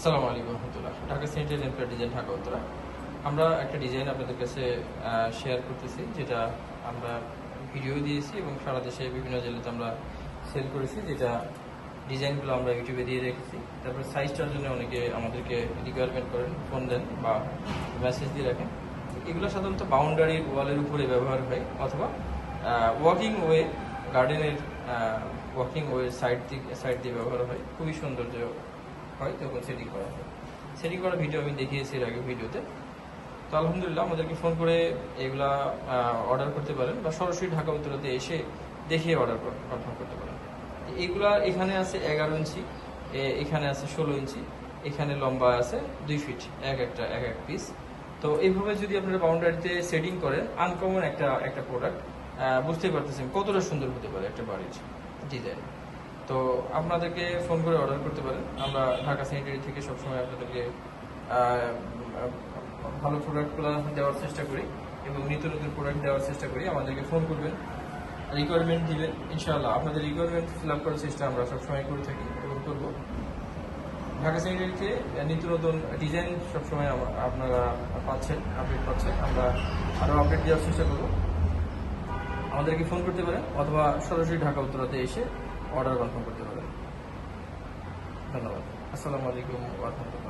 আসসালামু আলাইকুম রহমতুল্লাহ। Dhaka central employ design, Dhaka Uttara. আমরা একটা ডিজাইন আপনাদের কাছে শেয়ার করতেছি, যেটা আমরা ভিডিও দিয়েছি এবং সারা দেশে বিভিন্ন জেলাতে আমরা সেল করেছি। যেটা ডিজাইনগুলো আমরা ইউটিউবে দিয়ে রেখেছি। তারপর সাইজটার জন্য অনেকে আমাদেরকে রিকোয়ারমেন্ট করেন, ফোন দেন বা মেসেজ দিয়ে রাখেন। এগুলো সাধারণত বাউন্ডারির ওয়ালের উপরে ব্যবহার হয়, অথবা ওয়াকিং ওয়ে, গার্ডেনের ওয়াকিং ওয়ে সাইড দিয়ে ব্যবহার হয়। খুবই সৌন্দর্য হয় তখন সেটিং করা হয়। সেটিং করার ভিডিও আমি দেখিয়েছি এর আগে ভিডিওতে। তো আলহামদুলিল্লাহ, আমাদেরকে ফোন করে এগুলা অর্ডার করতে পারেন বা সরাসরি ঢাকা উত্তরাতে এসে দেখিয়ে অর্ডার কনফার্ম করতে পারেন। এইগুলা এখানে আছে 11 ইঞ্চি, এখানে আছে 16 ইঞ্চি, এখানে লম্বা আছে 2 ফিট এক এক পিস। তো এইভাবে যদি আপনারা বাউন্ডারিতে সেটিং করেন, আনকমন একটা প্রোডাক্ট, বুঝতেই পারতেছেন কতটা সুন্দর হতে পারে একটা বাড়ির ডিজাইন। তো আপনাদেরকে ফোন করে অর্ডার করতে পারেন। আমরা ঢাকা সেন্টারি থেকে সবসময় আপনাদেরকে ভালো প্রোডাক্টগুলো দেওয়ার চেষ্টা করি এবং নিত্য নতুন প্রোডাক্ট দেওয়ার চেষ্টা করি। আমাদেরকে ফোন করবেন, রিকোয়ারমেন্ট দিবেন, ইনশাআল্লাহ আপনাদের রিকোয়ারমেন্ট ফিল আপ করার চেষ্টা আমরা সবসময় করে থাকি এবং করব। ঢাকা সেন্টারিতে নিত্য নতুন ডিজাইন সবসময় আপনারা আপডেট পাচ্ছেন। আমরা আরও আপডেট দেওয়ার চেষ্টা করব। আমাদেরকে ফোন করতে পারেন অথবা সরাসরি ঢাকা উত্তরাতে এসে অর্ডার কনফার্ম করতে পারেন। ধন্যবাদ। আসসালামু আলাইকুম ওয়া রাহমাতুল্লাহ।